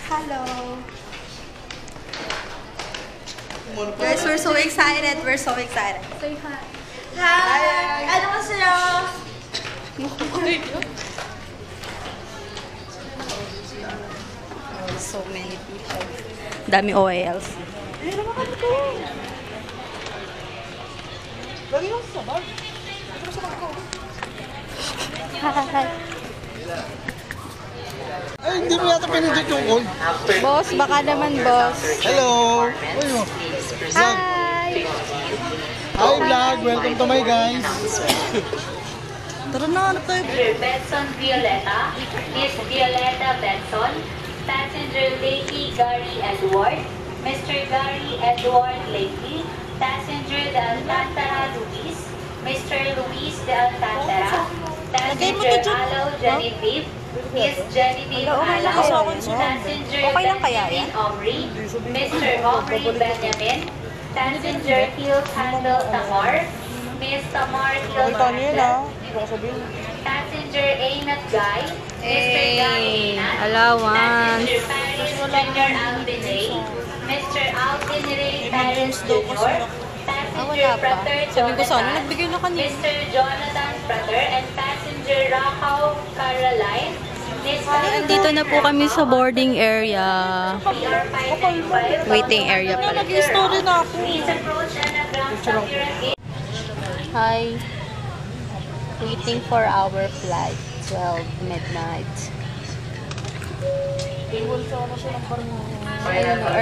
Hello. Guys, we're so excited. We're so excited. Say hi. Hi! 안녕하세요. So many people. Dami OALs. Ay, naman ko. Lagi lang sa bag. Ito sa bag ko. Hi. Ay, hindi mo yata pinindot yung call. Boss, baka naman, boss. Hello! Uy mo. Hi! Hi vlog! Welcome to my guys! Tara na, ano tayo? Benson Violeta, Miss Violeta Benson, Passenger Lakey Gary Edward, Mr. Gary Edward Lakey, Passenger de Alcantara Luis, Mr. Luis de Alcantara, Passenger Alaw Genevieve, Miss Genevieve Alaw, Passenger Benjamin Omri, Mr. Omri Benjamin, Passenger Hill Handle Tamar, Miss Tamar Hill Handle, Passenger Aynat Guy, Mr. Guy Aynat, Allowance. Passenger Paris Junior Alvin Ray, Mr. Alvin Ray Paris Junior, Passenger Prater Jonathan, Mr. Jonathan Prater, and Passenger Rakaw Caroline. Dito na po kami sa boarding area. Waiting area pala. Nag-story na ako. Please approach anagram Sapira Gate. Hi. Waiting for our flight. 12 midnight. Final call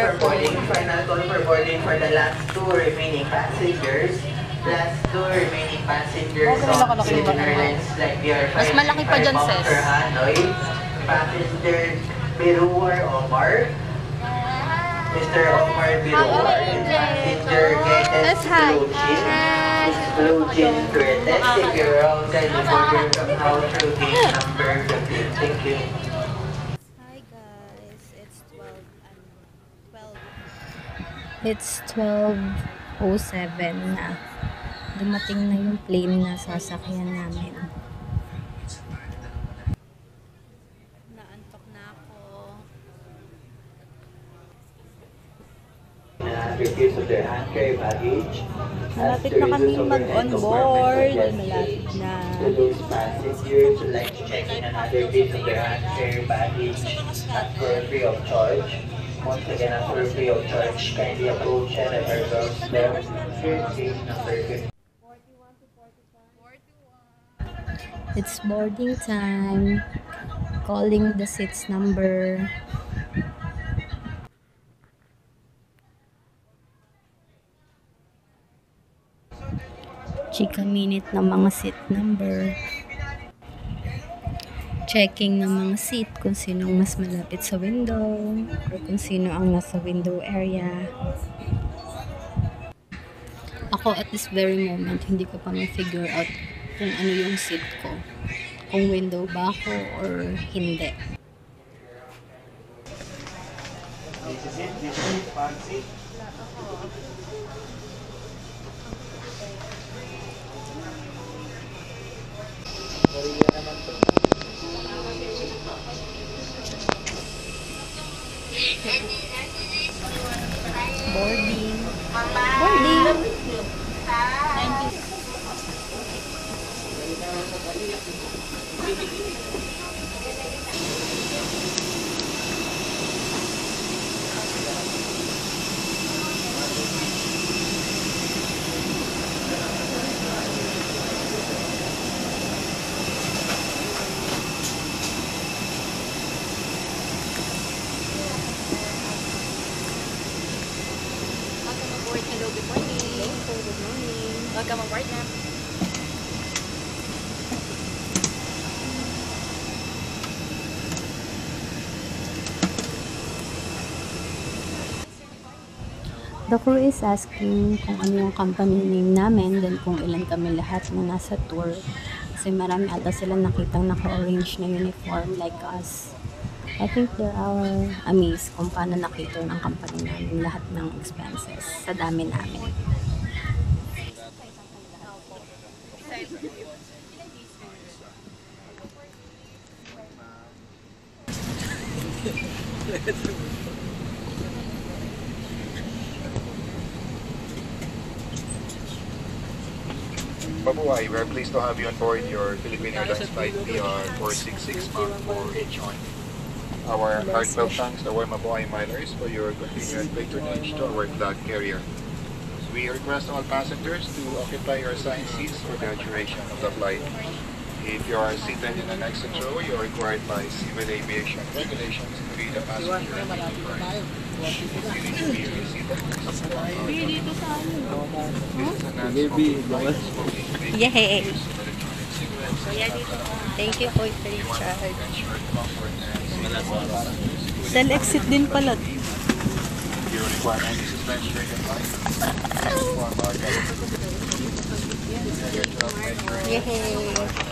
for boarding for the last two remaining passengers. Last two remaining passengers on Philippine Airlines like BR5 Mas malaki pa dyan, sis. for Hanoi. Passenger Biruar Omar. Mr. Omar Biruar and passenger Getes Luchin Cretes. If you're outside the border, come out through gate number 15. Thank you. Hi guys, it's 12:07 na. Dumating na yung plane na sasakyan namin. Naantok na ako. Refuse of their hand carry baggage. Malapit na kami mag-on-board. Malapit na. To those passengers who like to check in another piece of their hand carry baggage at for free of charge. Once again, at for free of charge, kindly approach at the aircraft there. Here, gate number 50. It's boarding time. Calling the seats number. Chika minute ng mga seat number. Checking ng mga seat kung sino ang mas malapit sa window or kung sino ang nasa window area. Ako at this very moment, hindi ko pa ma-figure out kung ano yung seat ko. Kung window ba ako or hindi. Boarding. Boarding. Hello, good morning. Hello, good morning. Welcome aboard na. The crew is asking kung ano yung company name namin, then kung ilan kami lahat na nasa tour. Kasi marami ata silang nakitang naka-orange na uniform like us. I think they are amazed kung paano nakita ng company namin lahat ng expenses sa dami namin. Mabuhay, we're pleased to have you on board your Philippine Airlines flight PR 466 bound for Incheon. Our heartfelt thanks to our Mabuhay Milers for your continued patronage to our flag carrier. We request all passengers to occupy your assigned seats for the duration of the flight. If you are seated in the next row, you are required by civil aviation regulations to be the passenger in the front. If you need to be seated, please Dito sa amin. This is an unspoken flight, smoking, vaping, Yay! use of electronic cigarettes, Thank you, Kuya Richard. ensure comfort and safety of all passengers. Cell exit din pala. If you require any suspension during the flight, please inform our Yay!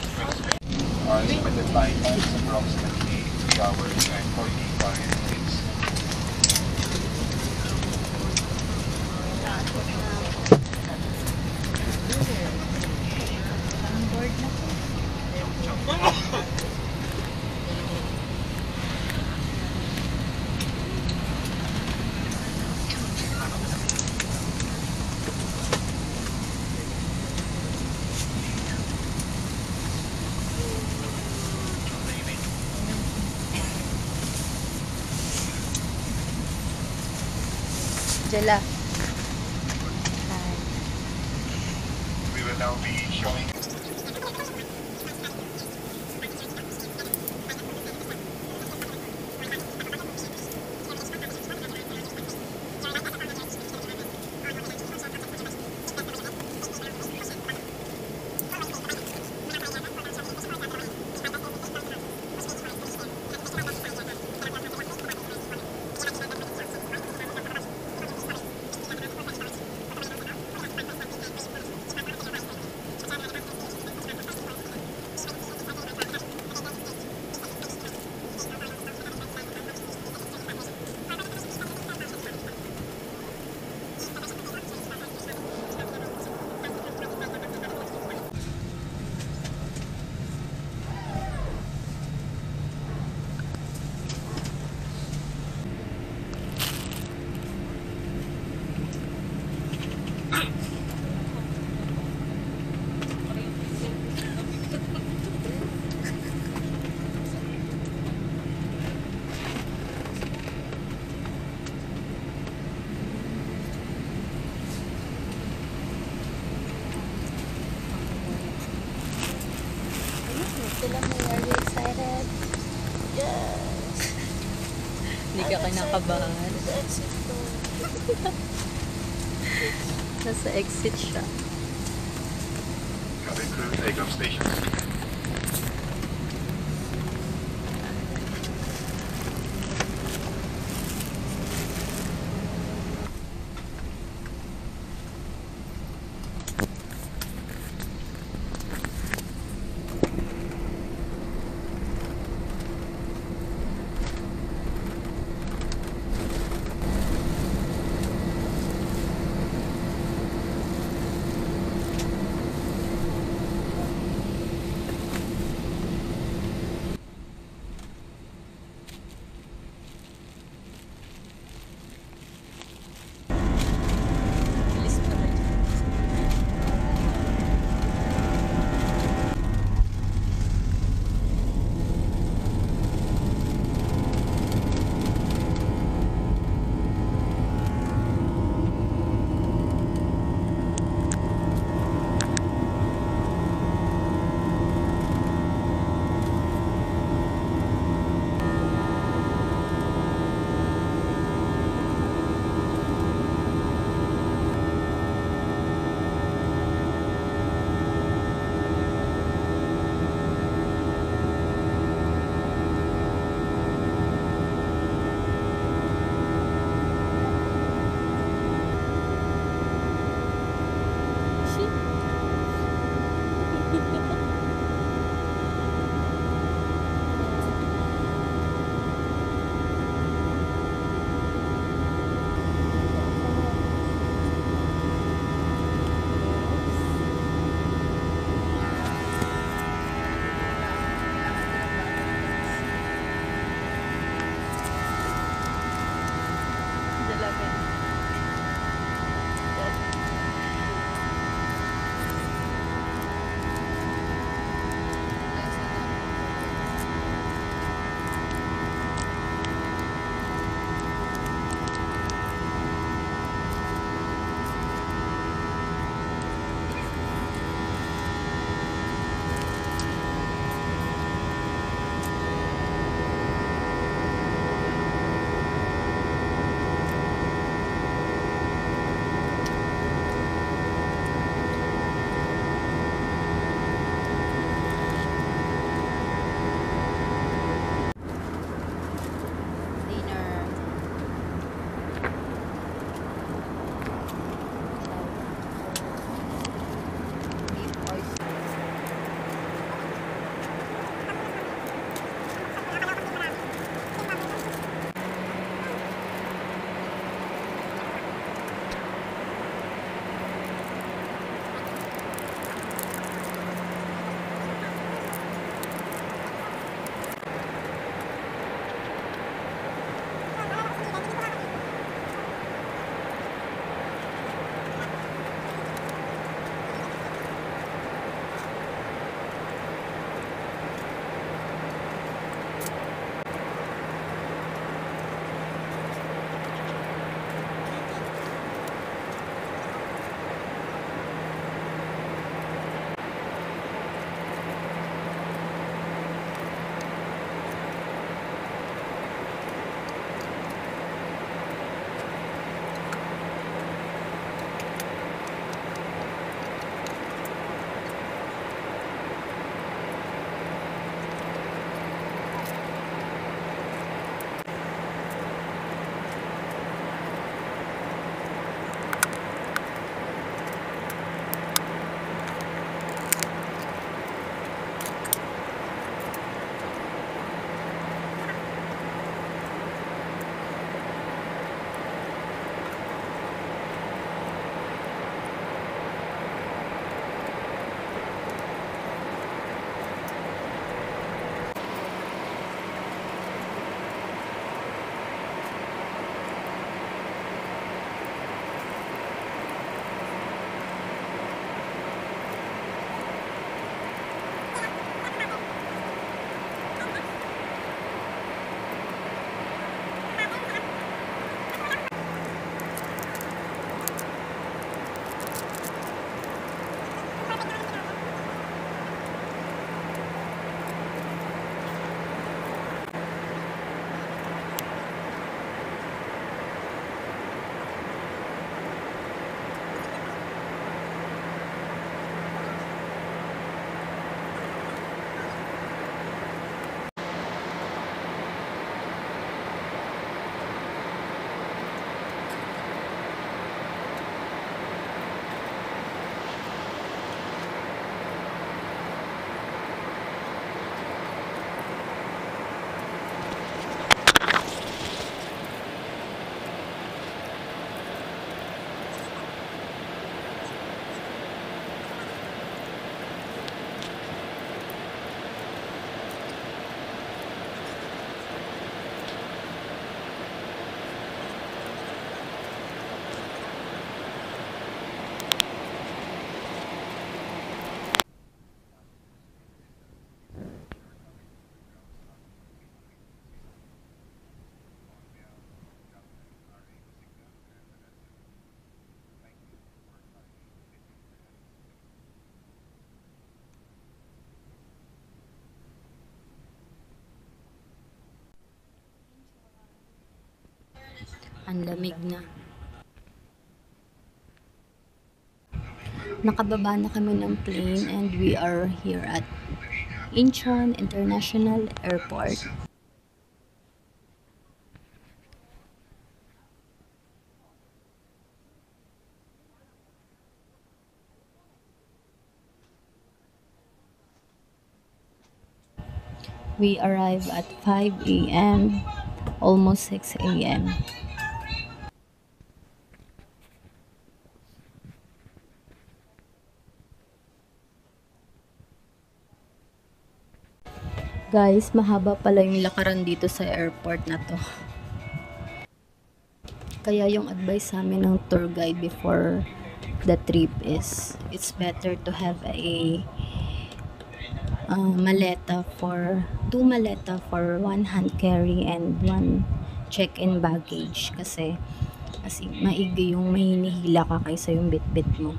Our estimated flight time is approximately 3 hours and 45 minutes. Jala. We will now be showing Sila mo, are you excited? Yes! Hindi ka kinakabahan. Nasa exit siya. cabin crew takeoff stations. Ang lamig na. Nakababa na kami ng plane and we are here at Incheon International Airport. We arrive at 5 a.m. almost 6 a.m. Guys, mahaba pala yung lakaran dito sa airport na to. Kaya yung advice sa amin ng tour guide before the trip is it's better to have a two maleta for one hand carry and one check-in baggage kasi maigi yung mahinihila ka kaysa yung bit-bit mo.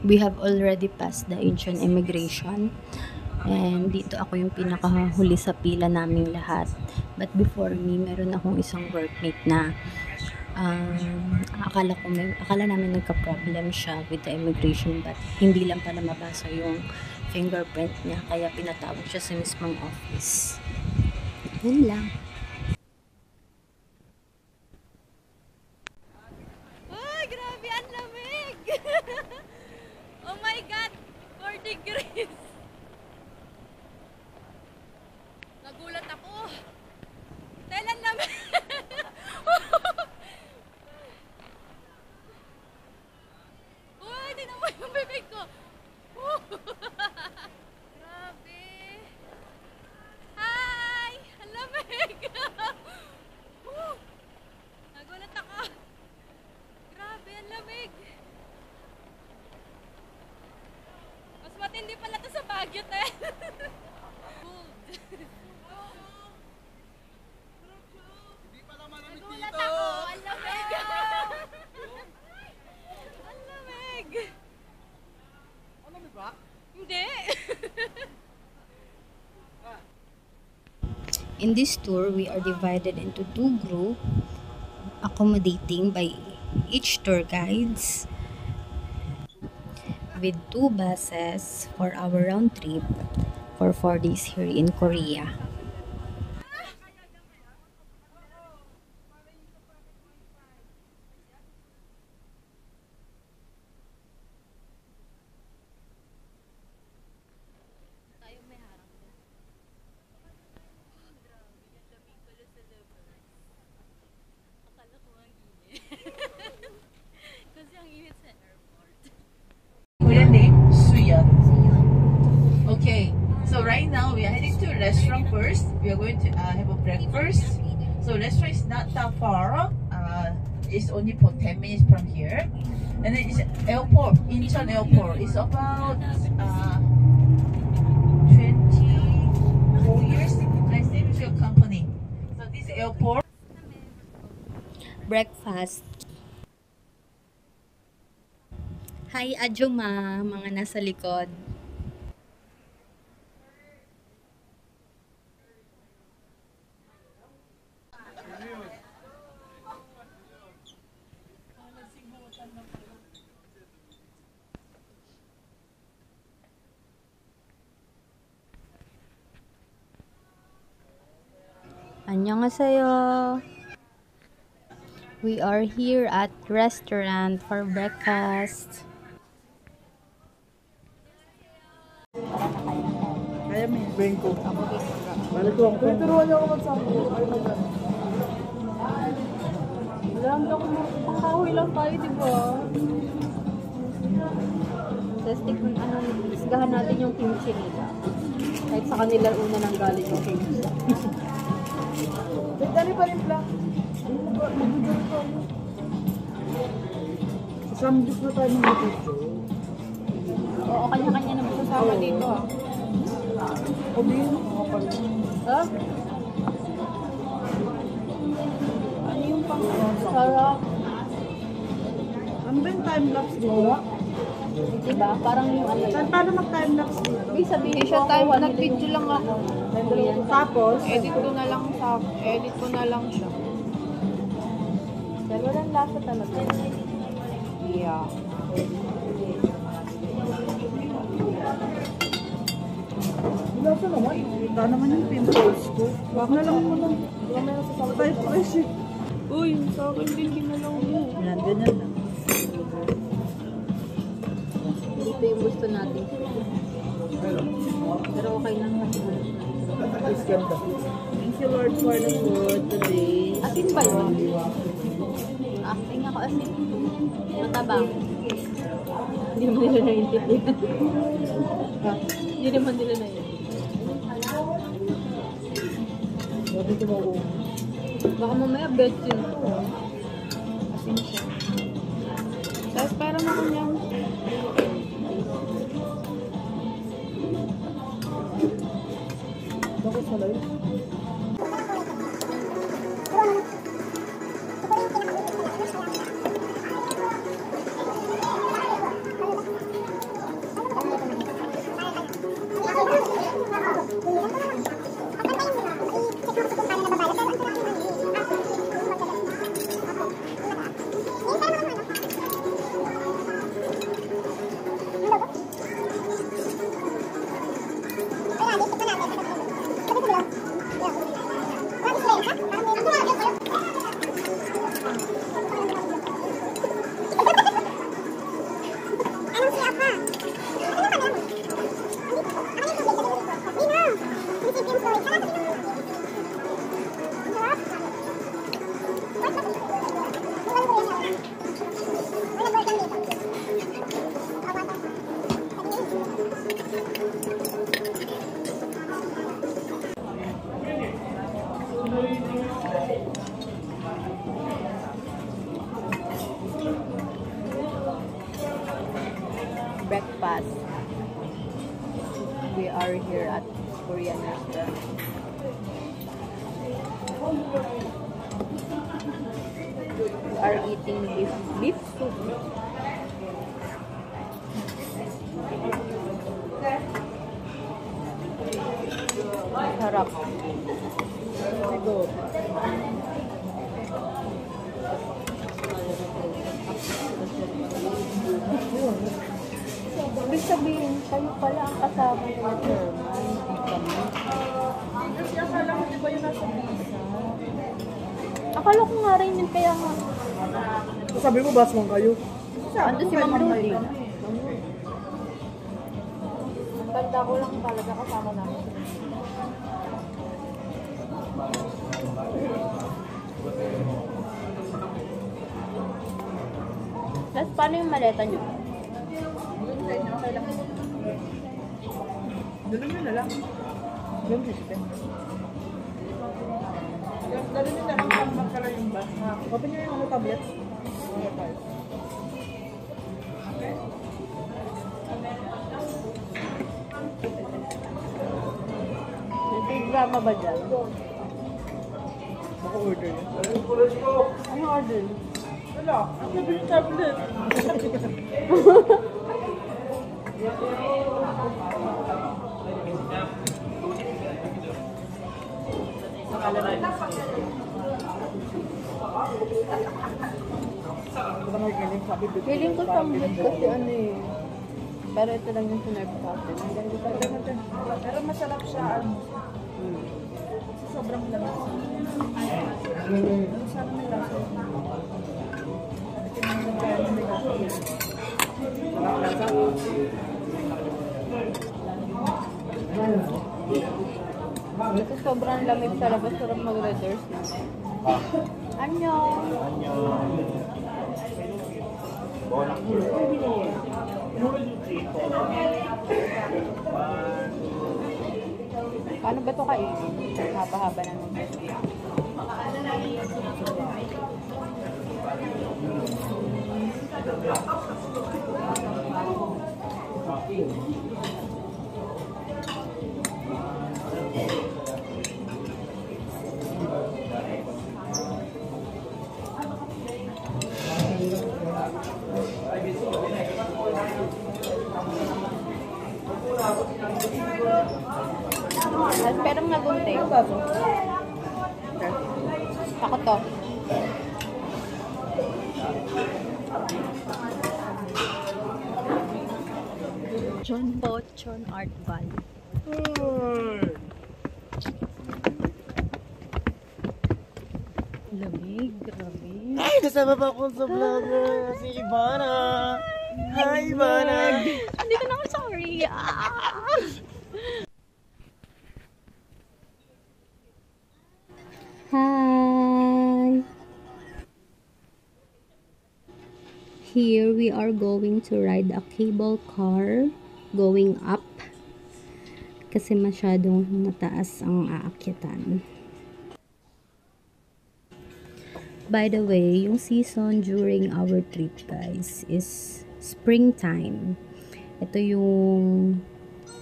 We have already passed the Incheon immigration and dito ako yung pinakahuli sa pila naming lahat. But before me, meron akong isang workmate na akala namin nagka-problem siya with the immigration but hindi lang pala mabasa yung fingerprint niya kaya pinatawag siya sa mismong office. Yun lang. Ay, grabe, ang lamig! Oh my God! 4 degrees! Nagulat ako. Kailan lamig? Uy, tingnan mo yung bibig ko. Grabe. Hi! Ang lamig! Nagulat ako. Grabe, ang lamig. Mas matindi pala to sa Baguio, te. Nagulat ako. Ang lamig. Ang lamig. Hindi. In this tour, we are divided into 2 groups, accommodating by each tour guides with 2 buses for our round trip for 4 days here in Korea. Kasi ang init sa airport. Korean name Suyeon. Okay, so right now we are heading to a restaurant first. We are going to have a breakfast. So restaurant is not that far. It's only for 10 minutes from here. And then it's airport, Incheon Airport. It's about 24 years. I stay with your company. So this airport. Breakfast. Hi, Ajuma, mga nasa likod. Annyeonghaseyo. We are here at restaurant for breakfast. Kaya may bengko. Balik ko. Turuan niyo ako magsabi. Alam ko pangkahoy lang tayo, di ba? Testing kung isgahan natin yung kimchi nila. Kahit sa kanila una nang galing yung kimchi. Dali pa rin pala. Samdus na tayo ng picture. Oo, kanya-kanya na masasama dito. Obihin mo pa rin. Ha? Ano yung sarap? Ano ba yung time-lapse dito? Diba? Parang yung ano. Paano mag-time-lapse dito? Ibig sabihin siya time, nag-video lang ako. Tapos, Edit ko na lang siya. Dahil walang lasa talaga. Yeah. Wala sa naman. Kita naman yung pimples ko. Bakit na lang mo lang. Wala may nasa type fresh eh. Uy, sa akin din ginalaw mo. Yan, ganyan lang. Dito yung gusto natin. Pero okay lang kasi. Mas ganda. Thank you Lord for the food today. Asin ba yun? Acting ako asin. Matabang. Hindi naman nila naiintindihan. Hindi naman nila naiintindihan. Bakit ito mo? Baka mamaya bedsin to. Asin siya. Tapos parang ako niyang Bakit sa live? breakfast. We are here at Korean restaurant. We are eating beef soup. Sarap. Go. Ibig sabihin, kayo pala ang kasama ni German. Hindi kami. Kasi akala ko di ba yung nasa visa? Akala ko nga rin yun, kaya nga. Sabi mo, basmang kayo. Ando si Ma'am Rudy. Tanda ko lang talaga kasama namin. Tapos paano yung maleta nyo? Dalo nyo na lang. Yung system. Dalo nyo na lang kung magkala yung bus. Open nyo yung tablet. May drama ba dyan? Baka order yun. Ano order? Wala. Ang sabi yung tablet. Feeling ko sambit kasi ano eh. Pero ito lang yung sinerve sa atin. Ang ganda sa atin. Pero masarap siya. Sobrang lamas. Masarap na lasa. Ito sobrang lamig sa labas. Sarap mag-readers na. Annyeong! Paano ba ito kainin? Haba-haba na nung pero nga gunting. Ako to. Pochon Art Valley. Lamig, grabe. Ay, kasama pa ako sa vlogger, si Ivana. Hi, Ivana. Andito na ako sa Korea. Hi. Here we are going to ride a cable car going up kasi masyadong mataas ang aakyatan. By the way, yung season during our trip guys is springtime. Ito yung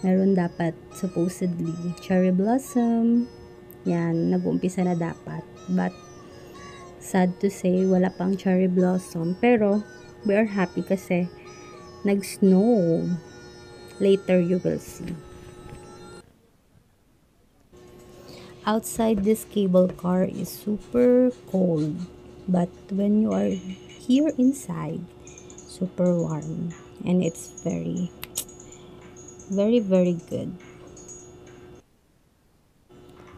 meron dapat supposedly cherry blossom. Yan, nag-uumpisa na dapat. But sad to say, wala pang cherry blossom. Pero we are happy kasi nag-snow. Later you will see. Outside this cable car is super cold, but when you are here inside, super warm, and it's very good.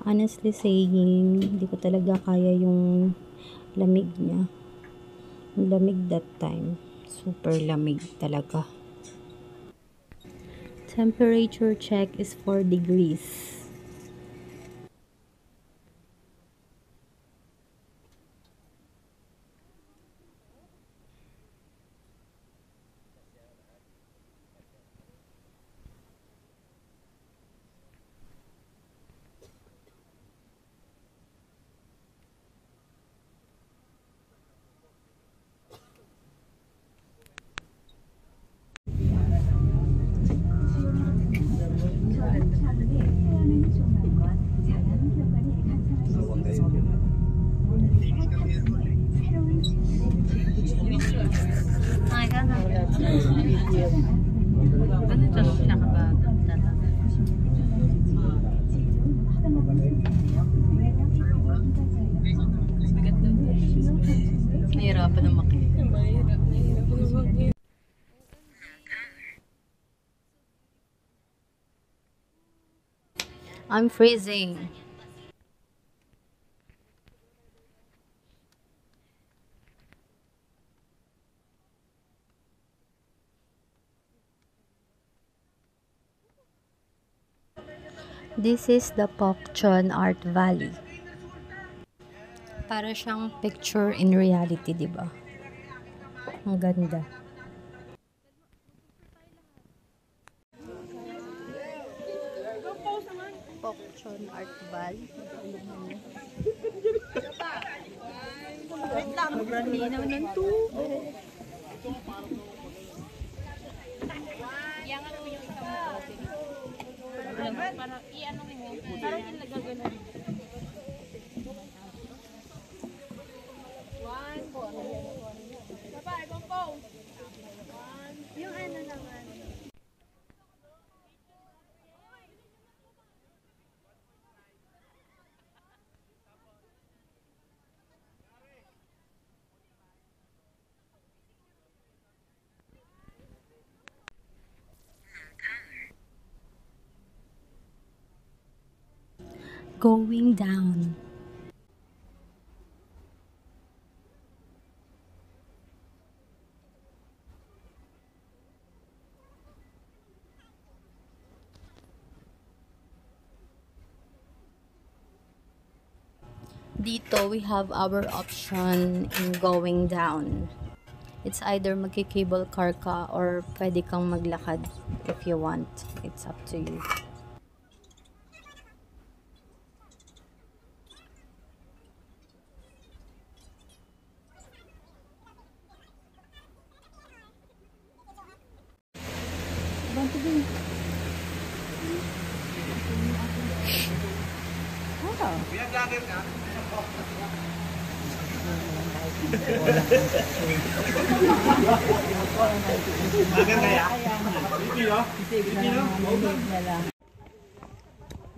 Honestly saying, hindi ko talaga kaya yung lamig niya. Yung lamig that time, super lamig talaga. Temperature check is 4 degrees. Nahirapan na makita. I'm freezing. This is the Pokchon Art Valley. Para siyang picture in reality, di ba? Ang ganda. Pokchon Art Valley. Sobrang linaw ng tubig. Para i-ano mo. Parang ilagay na. Yung ano naman. Going down. Dito, we have our option in going down. It's either magki-cable car ka or pwede kang maglakad if you want. It's up to you.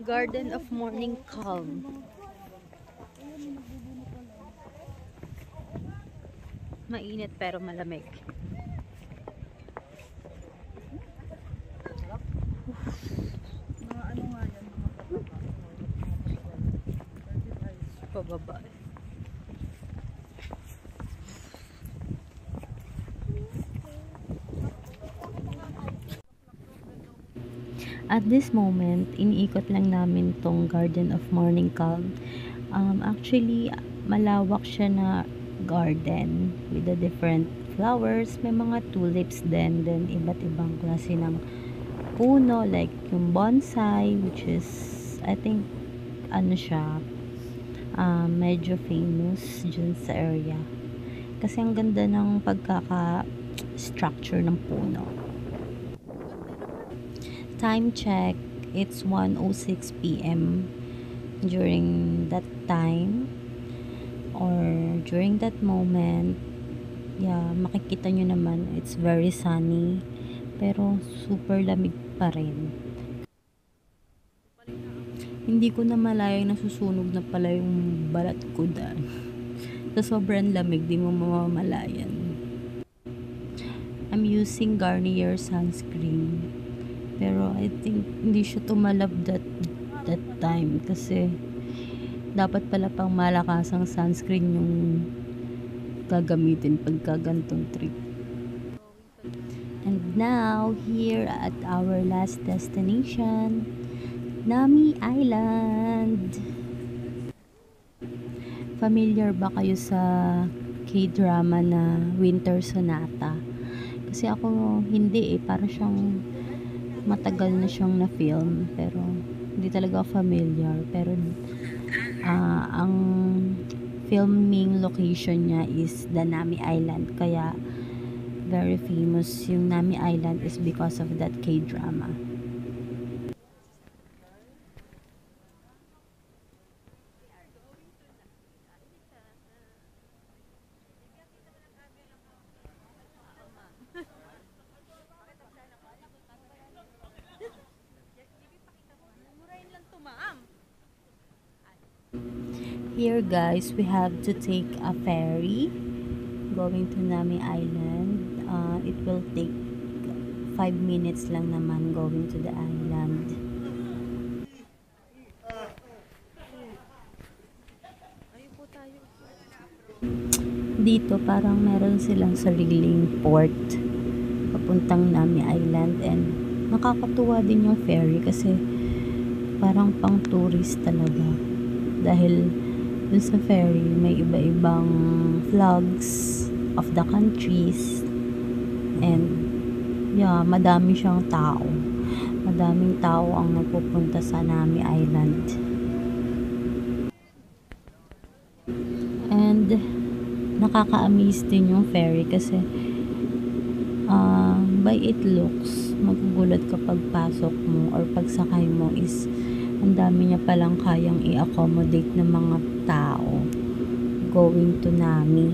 Garden of Morning Calm. Mainit pero malamig. At this moment, iniikot lang namin tong Garden of Morning Calm. Actually, malawak siya na garden with the different flowers. May mga tulips din, then iba't ibang klase ng puno, like yung bonsai, which is, I think, ano siya, medyo famous dyan sa area. Kasi ang ganda ng pagkaka-structure ng puno. Time check, it's 1:06 p.m. During that time or during that moment, yeah, makikita nyo naman, it's very sunny, pero super lamig pa rin. Hindi ko na malayang nasusunog na pala yung balat ko dahil sa sobrang lamig, di mo mamamalayan. I'm using Garnier sunscreen, pero I think hindi siya tumalab that time kasi dapat pala pang malakasang sunscreen yung gagamitin pagka gantong trip. And now, here at our last destination, Nami Island. Familiar ba kayo sa K-drama na Winter Sonata? Kasi ako hindi para siyang matagal na siyang na-film, pero hindi talaga familiar. Pero ang filming location niya is the Nami Island, kaya very famous yung Nami Island is because of that K-drama. Here guys, we have to take a ferry going to Nami Island. It will take 5 minutes lang naman going to the island. Dito parang meron silang sariling port papuntang Nami Island, and nakakatuwa din yung ferry kasi parang pang tourist talaga, dahil dun sa ferry may iba-ibang flags of the countries, and yeah, madami siyang tao. Madaming tao ang nagpupunta sa Nami Island. And nakaka-amaze din yung ferry kasi by it looks, magugulat kapag pasok mo or pagsakay mo is ang dami niya palang kayang i-accommodate ng mga tao going to Nami.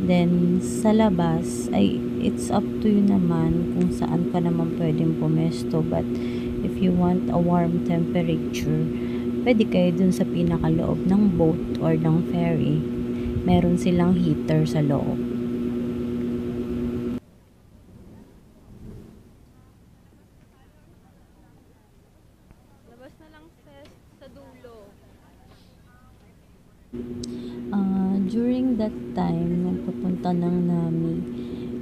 Then sa labas ay it's up to you naman kung saan ka naman pwedeng pumesto, but if you want a warm temperature, pwede kayo dun sa pinakaloob ng boat or ng ferry. Meron silang heater sa loob. Labas na lang sa dulo. During that time, nung papunta ng Nami,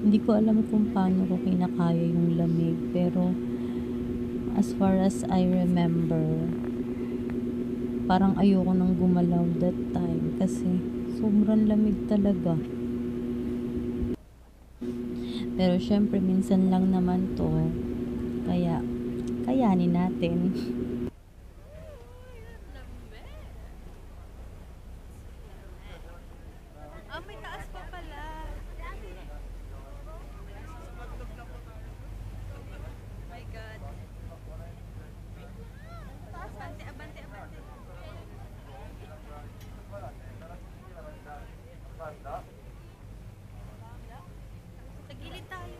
hindi ko alam kung paano ko kinakaya yung lamig, pero as far as I remember, parang ayoko nang gumalaw that time kasi sobrang lamig talaga. Pero syempre minsan lang naman to, kaya kayanin natin. May taas pa pala. My God. Abante, abante, abante. Sa gilid tayo.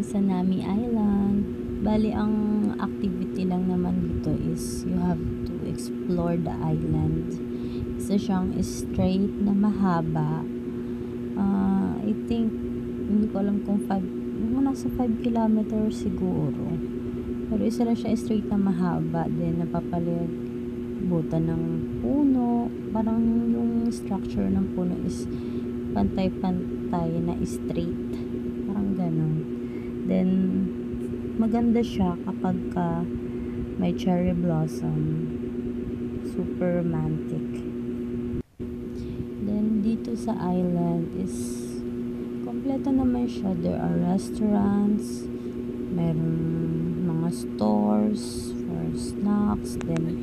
sa Nami Island. Bali, ang activity lang naman dito is you have to explore the island. Isa siyang straight na mahaba. I think, hindi ko alam kung nasa 5 kilometers siguro. Pero isa lang siya straight na mahaba. Then, napapalibutan ng puno. Parang yung structure ng puno is pantay-pantay na straight. Parang ganun. Then, maganda siya kapag may cherry blossom. Super romantic. Then, dito sa island is kompleto naman siya. There are restaurants, meron mga stores for snacks, then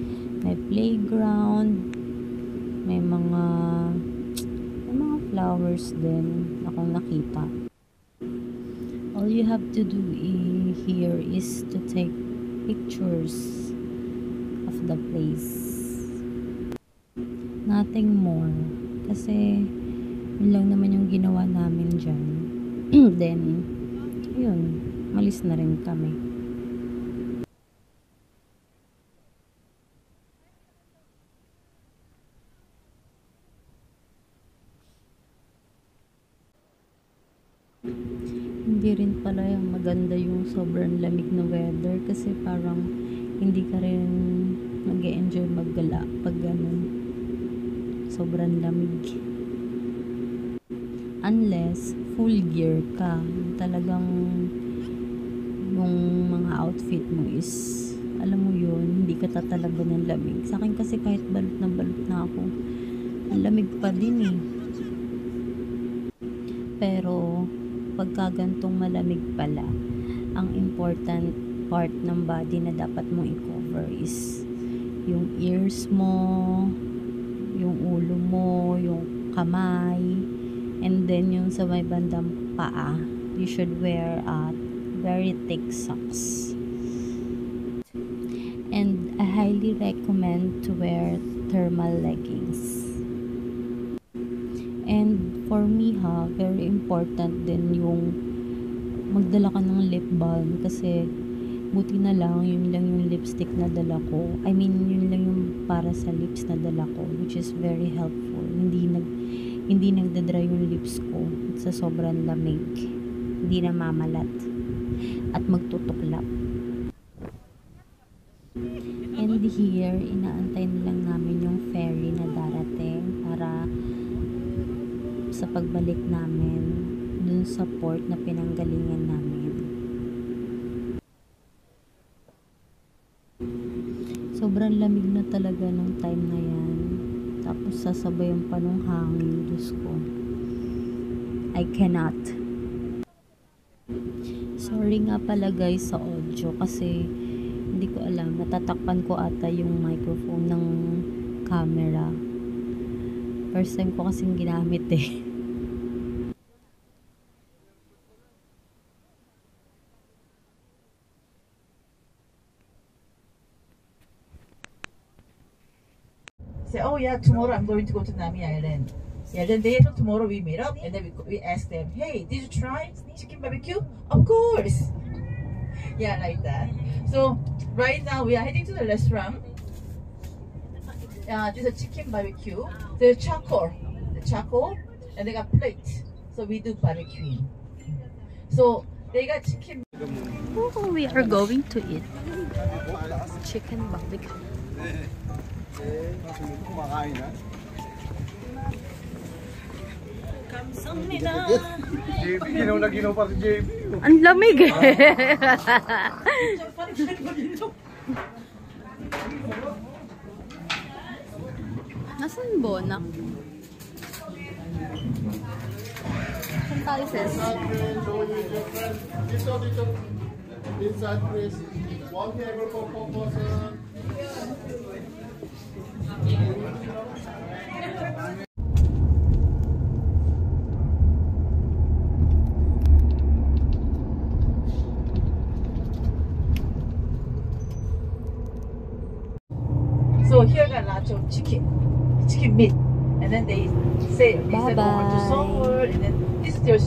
may playground, may mga flowers din akong nakita. All you have to do here is to take pictures of the place. Nothing more. Kasi yun lang naman yung ginawa namin dyan. Then, yun, malis na rin kami. Hindi rin pala yung maganda yung sobrang lamig na weather kasi parang hindi ka rin mag-enjoy maggala pag ganun. Sobrang lamig. Unless full gear ka, talagang yung mga outfit mo is, alam mo yun, hindi ka tatalaban ng lamig. Sa akin kasi kahit balot na ako, ang lamig pa din eh. Pero pagka gantong malamig pala, ang important part ng body na dapat mong i-cover is yung ears mo, yung ulo mo, yung kamay, and then yung sa may bandang paa. You should wear very thick socks. And I highly recommend to wear thermal leggings. And for me very important din yung magdala ka ng lip balm kasi buti na lang, yun lang yung lipstick na dala ko. I mean, yun lang yung para sa lips na dala ko, which is very helpful. Hindi nagdadry yung lips ko sa sobrang lamig. Hindi na mamalat at magtutuklap. And here, inaantay na lang namin yung ferry na darating para sa pagbalik namin dun sa port na pinanggalingan namin. Sobrang lamig na talaga ng time na yan. Tapos sasabayan pa ng hangin. Diyos ko. I cannot. Sorry nga pala guys sa audio kasi hindi ko alam. Natatakpan ko ata yung microphone ng camera. First time ko kasing ginamit eh. Say, oh yeah, tomorrow I'm going to go to Nami Island. Yeah, then tomorrow we meet up and then we ask them, hey, did you try chicken barbecue? Of course. Yeah, like that. So right now we are heading to the restaurant. This is a chicken barbecue. There's charcoal, and they got plates. So we do barbecue. So they got chicken. Oh, we are going to eat chicken barbecue. JB, ginaw na ginaw pa si JB. Ang lamig eh. Nasaan Bona? Saan tayo sis? Dito. Inside please. One table for 4 person. So here got nacho chicken meat, and then they say they said over to somewhere, and then this is their